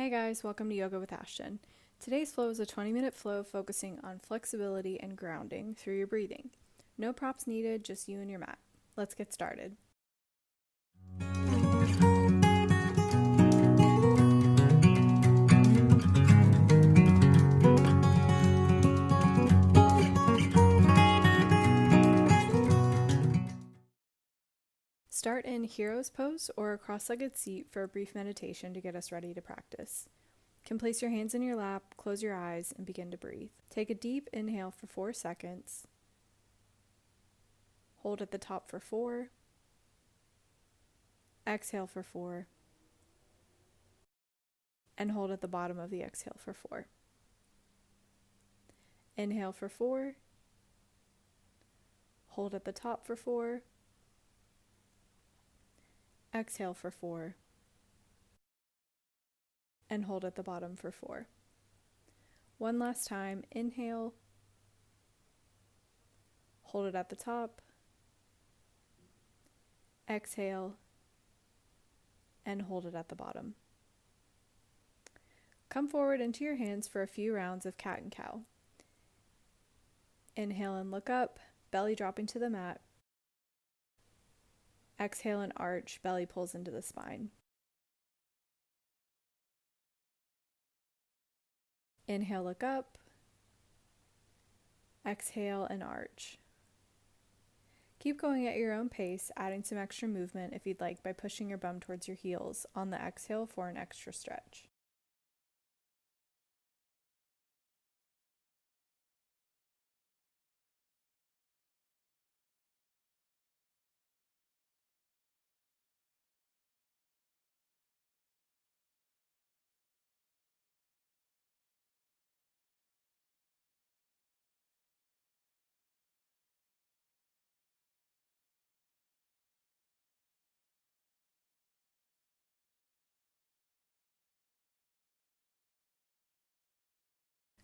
Hey guys, welcome to Yoga with Ashton. Today's flow is a 20-minute flow focusing on flexibility and grounding through your breathing. No props needed, just you and your mat. Let's get started. Start in Hero's Pose or a cross-legged seat for a brief meditation to get us ready to practice. You can place your hands in your lap, close your eyes, and begin to breathe. Take a deep inhale for 4 seconds. Hold at the top for 4. Exhale for 4. And hold at the bottom of the exhale for 4. Inhale for 4. Hold at the top for 4. Exhale for 4. And hold at the bottom for 4. One last time, inhale. Hold it at the top. Exhale. And hold it at the bottom. Come forward into your hands for a few rounds of cat and cow. Inhale and look up, belly dropping to the mat. Exhale and arch, belly pulls into the spine. Inhale, look up. Exhale and arch. Keep going at your own pace, adding some extra movement if you'd like by pushing your bum towards your heels on the exhale for an extra stretch.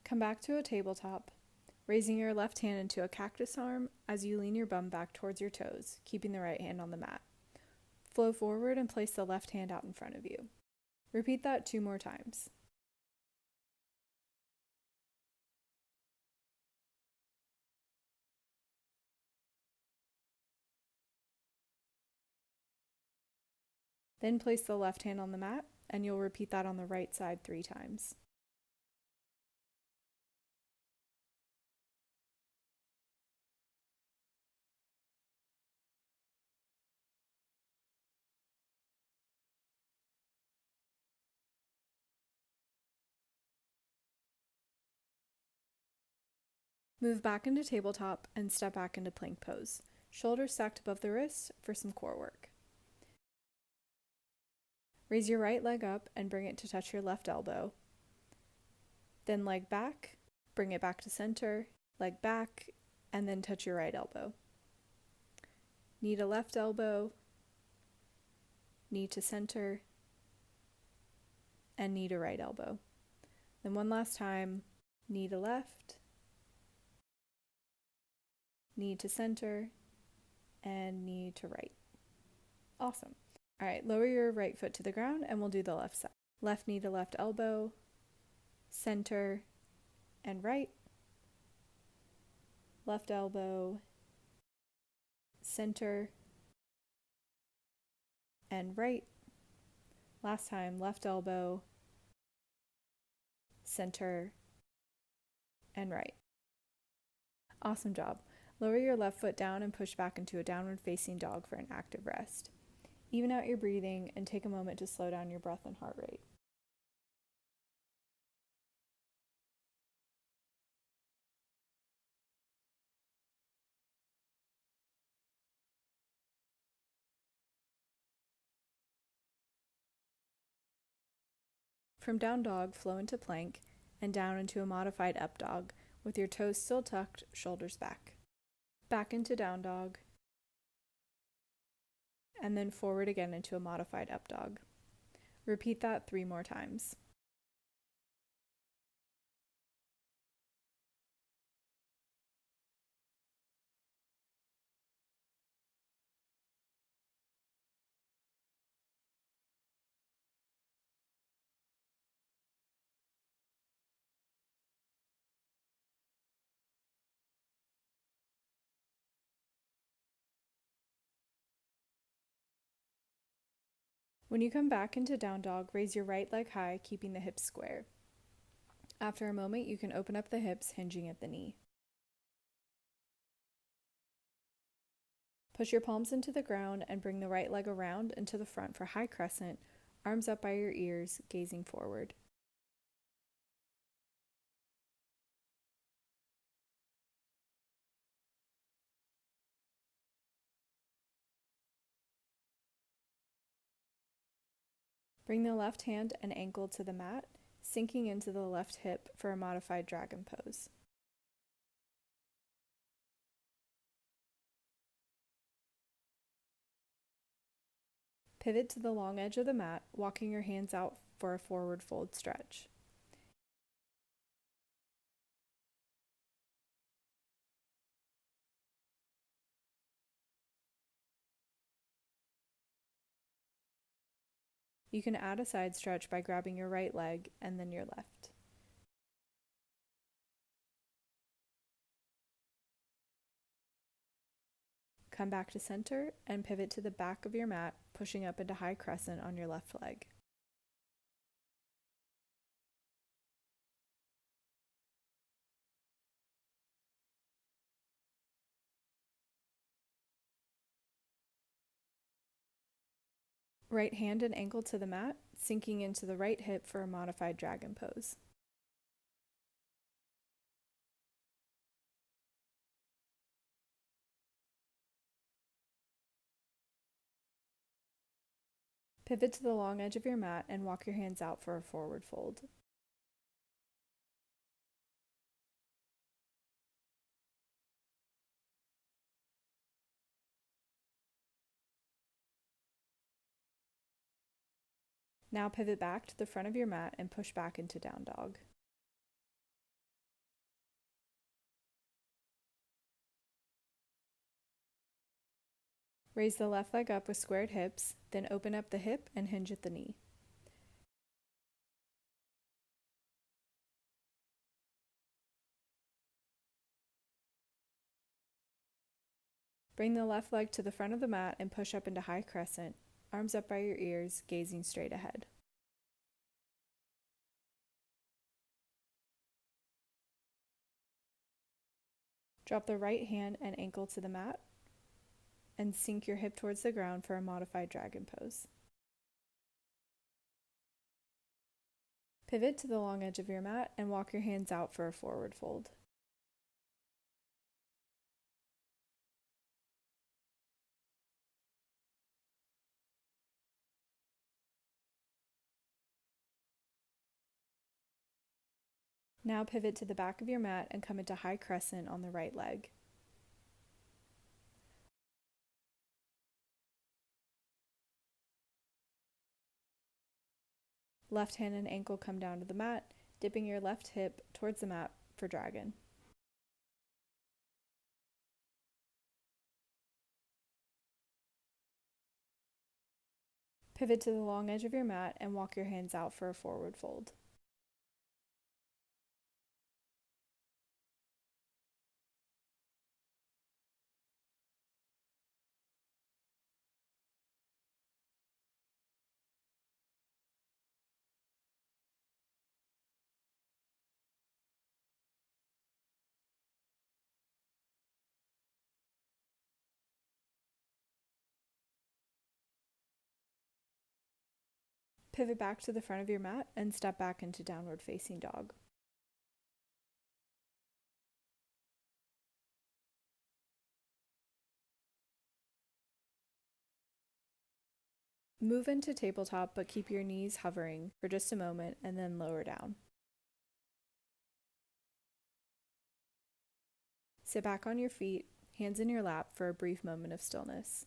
Come back to a tabletop, raising your left hand into a cactus arm as you lean your bum back towards your toes, keeping the right hand on the mat. Flow forward and place the left hand out in front of you. Repeat that 2 more times. Then place the left hand on the mat, and you'll repeat that on the right side 3 times. Move back into tabletop and step back into plank pose. Shoulders stacked above the wrists for some core work. Raise your right leg up and bring it to touch your left elbow. Then leg back, bring it back to center, leg back, and then touch your right elbow. Knee to left elbow, knee to center, and knee to right elbow. Then one last time, knee to left, knee to center, and knee to right. Awesome. All right, lower your right foot to the ground and we'll do the left side. Left knee to left elbow, center, and right. Left elbow, center, and right. Last time, left elbow, center, and right. Awesome job. Lower your left foot down and push back into a downward facing dog for an active rest. Even out your breathing and take a moment to slow down your breath and heart rate. From down dog, flow into plank and down into a modified up dog with your toes still tucked, shoulders back. Back into down dog, and then forward again into a modified up dog. Repeat that 3 more times. When you come back into down dog, raise your right leg high, keeping the hips square. After a moment, you can open up the hips, hinging at the knee. Push your palms into the ground and bring the right leg around and to the front for high crescent, arms up by your ears, gazing forward. Bring the left hand and ankle to the mat, sinking into the left hip for a modified dragon pose. Pivot to the long edge of the mat, walking your hands out for a forward fold stretch. You can add a side stretch by grabbing your right leg and then your left. Come back to center and pivot to the back of your mat, pushing up into high crescent on your left leg. Right hand and ankle to the mat, sinking into the right hip for a modified dragon pose. Pivot to the long edge of your mat and walk your hands out for a forward fold. Now pivot back to the front of your mat and push back into down dog. Raise the left leg up with squared hips, then open up the hip and hinge at the knee. Bring the left leg to the front of the mat and push up into high crescent, arms up by your ears, gazing straight ahead. Drop the right hand and ankle to the mat and sink your hip towards the ground for a modified dragon pose. Pivot to the long edge of your mat and walk your hands out for a forward fold. Now pivot to the back of your mat and come into high crescent on the right leg. Left hand and ankle come down to the mat, dipping your left hip towards the mat for dragon. Pivot to the long edge of your mat and walk your hands out for a forward fold. Pivot back to the front of your mat and step back into downward facing dog. Move into tabletop, but keep your knees hovering for just a moment and then lower down. Sit back on your feet, hands in your lap for a brief moment of stillness.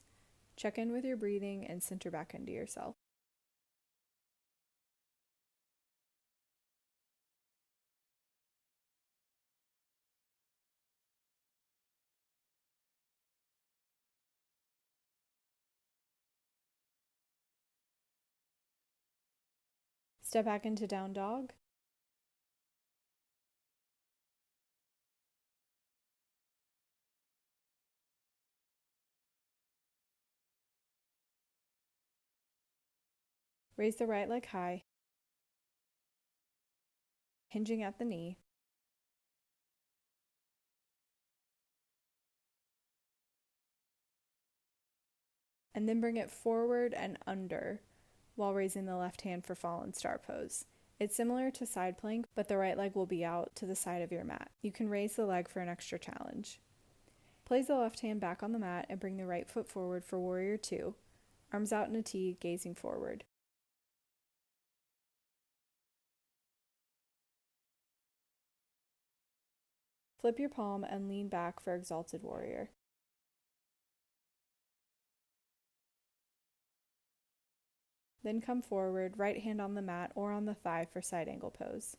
Check in with your breathing and center back into yourself. Step back into down dog. Raise the right leg high, hinging at the knee. And then bring it forward and under while raising the left hand for fallen star pose. It's similar to side plank, but the right leg will be out to the side of your mat. You can raise the leg for an extra challenge. Place the left hand back on the mat and bring the right foot forward for warrior 2, arms out in a T, gazing forward. Flip your palm and lean back for exalted warrior. Then come forward, right hand on the mat or on the thigh for side angle pose.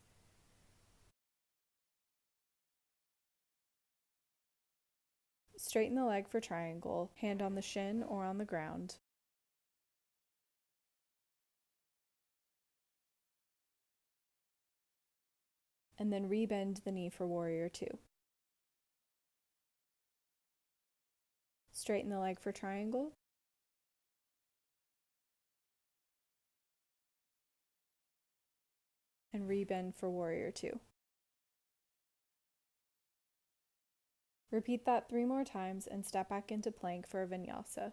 Straighten the leg for triangle, hand on the shin or on the ground. And then rebend the knee for warrior 2. Straighten the leg for triangle. And rebend for warrior 2. Repeat that 3 more times and step back into plank for a vinyasa.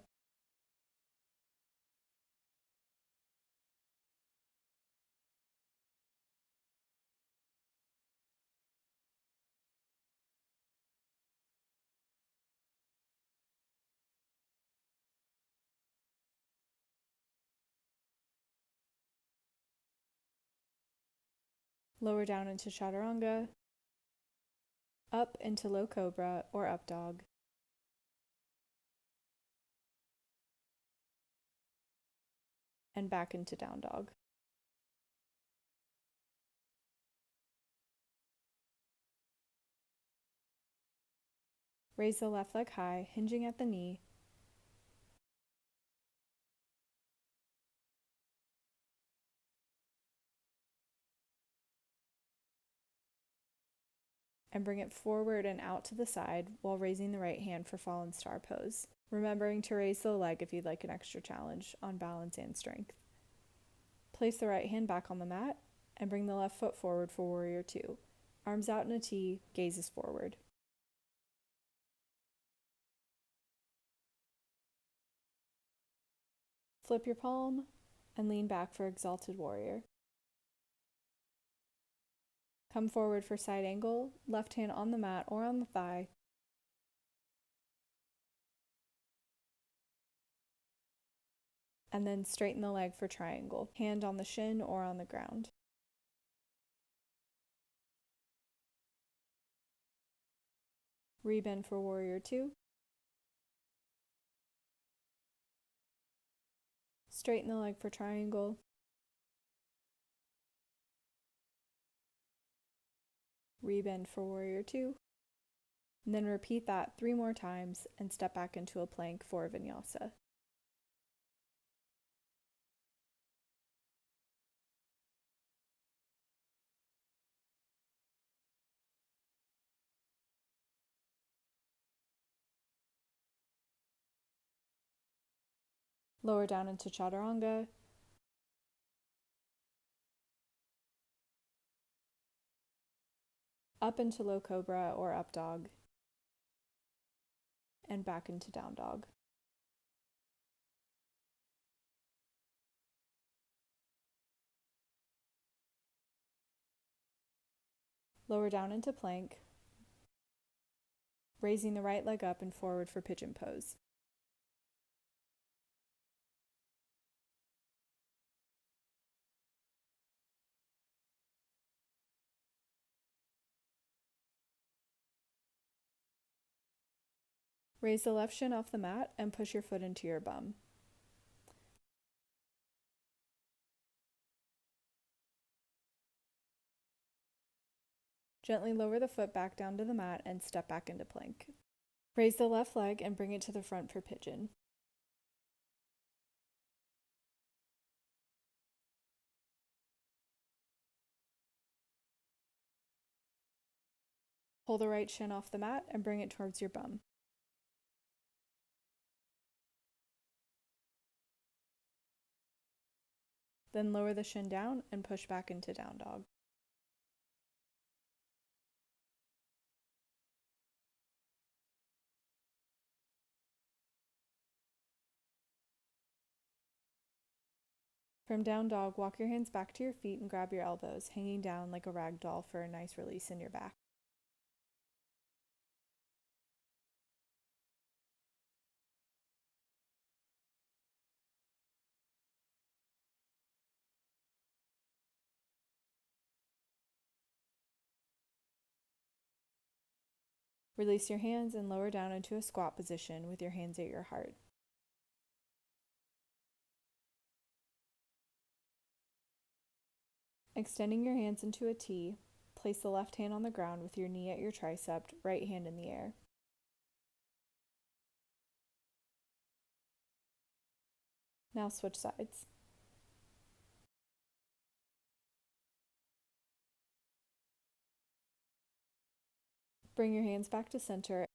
Lower down into chaturanga, up into low cobra or up dog, and back into down dog. Raise the left leg high, hinging at the knee. And bring it forward and out to the side while raising the right hand for fallen star pose, remembering to raise the leg if you'd like an extra challenge on balance and strength. Place the right hand back on the mat and bring the left foot forward for warrior 2. Arms out in a T, gazes forward. Flip your palm and lean back for exalted warrior. Come forward for side angle, left hand on the mat or on the thigh. And then straighten the leg for triangle, hand on the shin or on the ground. Rebend for warrior 2. Straighten the leg for triangle. Rebend for warrior 2. And then repeat that 3 more times and step back into a plank for a vinyasa. Lower down into chaturanga. Up into low cobra or up dog. And back into down dog. Lower down into plank, raising the right leg up and forward for pigeon pose. Raise the left shin off the mat and push your foot into your bum. Gently lower the foot back down to the mat and step back into plank. Raise the left leg and bring it to the front for pigeon. Pull the right shin off the mat and bring it towards your bum. Then lower the shin down and push back into down dog. From down dog, walk your hands back to your feet and grab your elbows, hanging down like a rag doll for a nice release in your back. Release your hands and lower down into a squat position with your hands at your heart. Extending your hands into a T, place the left hand on the ground with your knee at your tricep, right hand in the air. Now switch sides. Bring your hands back to center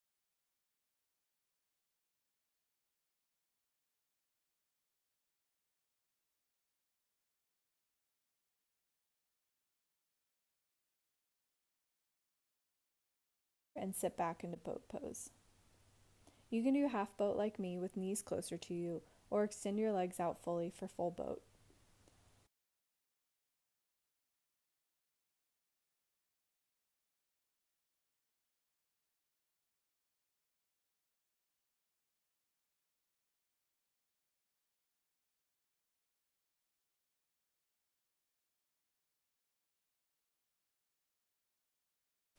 and sit back into boat pose. You can do half boat like me with knees closer to you, or extend your legs out fully for full boat.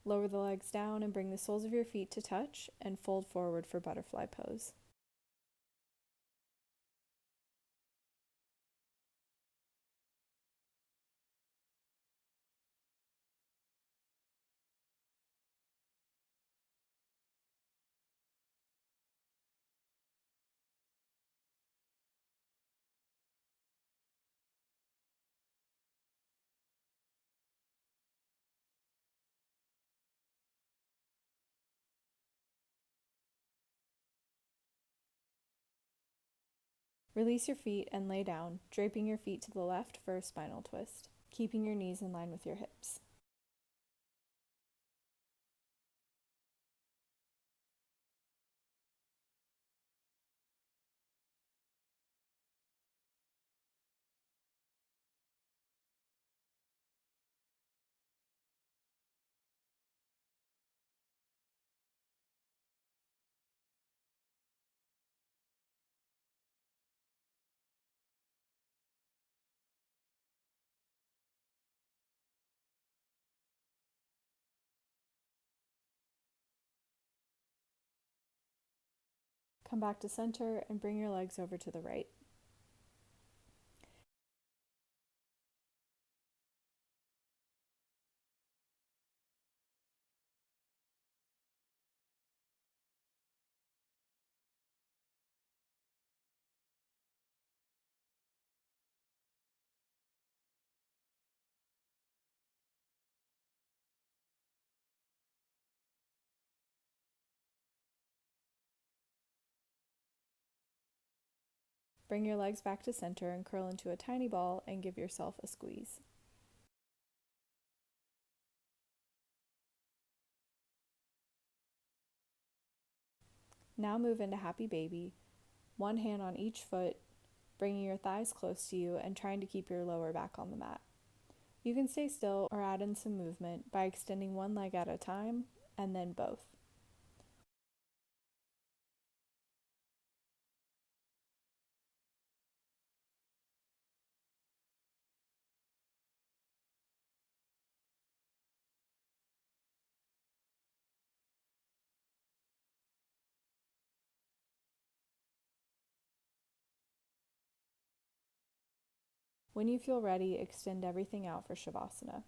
Lower the legs down and bring the soles of your feet to touch and fold forward for butterfly pose. Release your feet and lay down, draping your feet to the left for a spinal twist, keeping your knees in line with your hips. Come back to center and bring your legs over to the right. Bring your legs back to center and curl into a tiny ball and give yourself a squeeze. Now move into happy baby, one hand on each foot, bringing your thighs close to you and trying to keep your lower back on the mat. You can stay still or add in some movement by extending one leg at a time and then both. When you feel ready, extend everything out for Shavasana.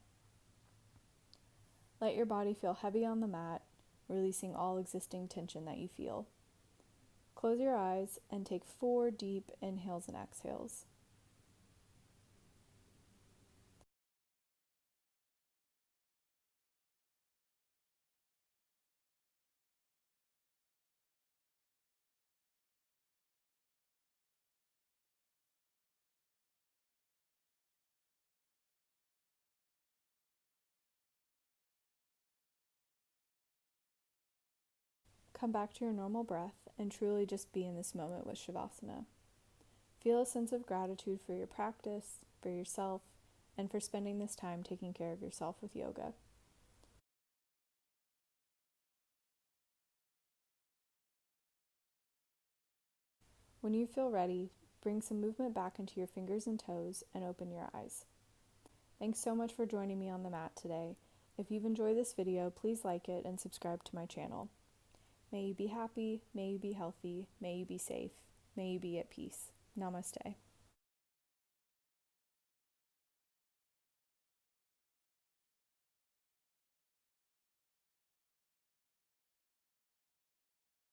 Let your body feel heavy on the mat, releasing all existing tension that you feel. Close your eyes and take 4 deep inhales and exhales. Come back to your normal breath and truly just be in this moment with Shavasana. Feel a sense of gratitude for your practice, for yourself, and for spending this time taking care of yourself with yoga. When you feel ready, bring some movement back into your fingers and toes and open your eyes. Thanks so much for joining me on the mat today. If you've enjoyed this video, please like it and subscribe to my channel. May you be happy, may you be healthy, may you be safe, may you be at peace. Namaste.